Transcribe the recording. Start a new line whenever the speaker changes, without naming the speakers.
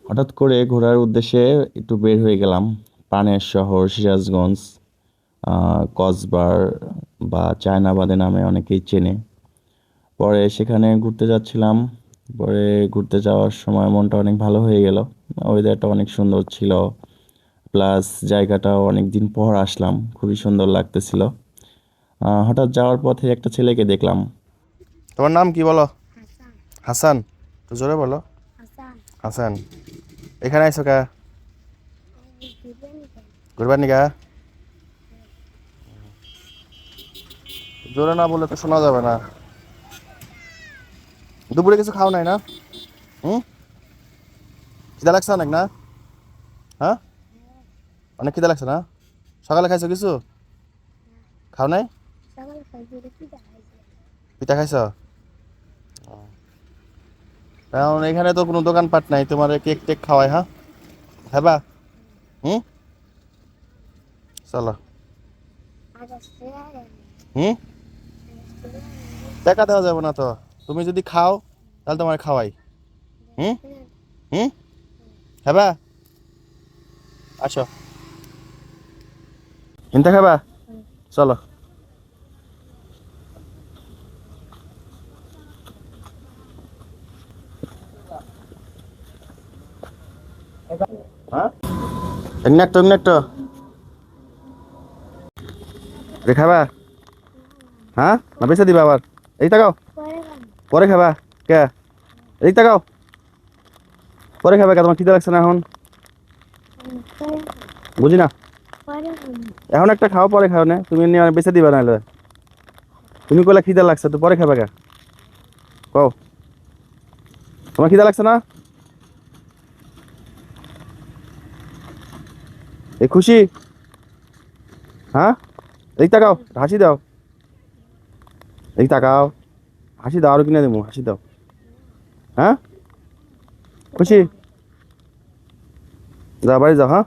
হঠাৎ করে ঘোরার উদ্দেশ্যে একটু বের হয়ে গেলাম। পানের শহর সিরাজগঞ্জ, কসবার বা চায়নাবাদে নামে অনেকেই চেনে। পরে সেখানে ঘুরতে যাচ্ছিলাম। পরে ঘুরতে যাওয়ার সময় মনটা অনেক ভালো হয়ে গেল। ওয়েদারটা অনেক সুন্দর ছিল, প্লাস জায়গাটাও অনেক দিন পর আসলাম, খুবই সুন্দর লাগতেছিল। হঠাৎ যাওয়ার পথে একটা ছেলেকে দেখলাম।
তোমার নাম কি বলো?
হাসান।
হাসান। তো জোরে বলো।
হাসান।
হাসান, এখানে আইসো কা?
বিরিয়ানি খাই।
ঘুরবার নিকা? জোরে না বললে তো শোনা যাবে না। দুপুরে কিছু খাও নাই না? হুম, খিদা লাগছে অনেক না? হ্যাঁ, অনেক খিদা লাগছে না? সকালে খাইছো কিছু? খাও নাই?
সকালে খাইছি কি দেখাইছে?
পিঠা খাইছো? কারণ এখানে তো কোনো দোকানপাট নাই, তোমার কেক টেক খাওয়াই। হ্যাঁ, খাবা? হুম, চলো।
আজ আসছে আর
হুম, টাকা দেওয়া যাবে না তো। তুমি যদি খাও তাহলে তোমার খাওয়াই। হুম হুম, খাবা? আসো, হিনতে খাবা? চলো। হ্যাঁ, এমনি একটু খাবা? হ্যাঁ, না বেঁচে দিবা আবার? এই তাকাও,
পরে খাবো।
পরে খাবা। কে? এই তাকাও, পরে খাবা কে? তোমার খিদে লাগছে না এখন?
পরে
বুঝি না।
পরে খাবো।
এখন একটা খাও, পরে খাও না। তুমি এমনি আর বেঁচে দিবা নাহলে। তুমি কইলা খিদে লাগছে, তো পরে খাবা কে? কও, তোমার খিদে লাগছে না? এই খুশি? হ্যাঁ, এই তাকাও, হাসি দাও। এই তাকাও, হাসি দাও, আরো কিনে দেবো, হাসি দাও। হ্যাঁ, খুশি? যা বাড়ি যাও। হ্যাঁ।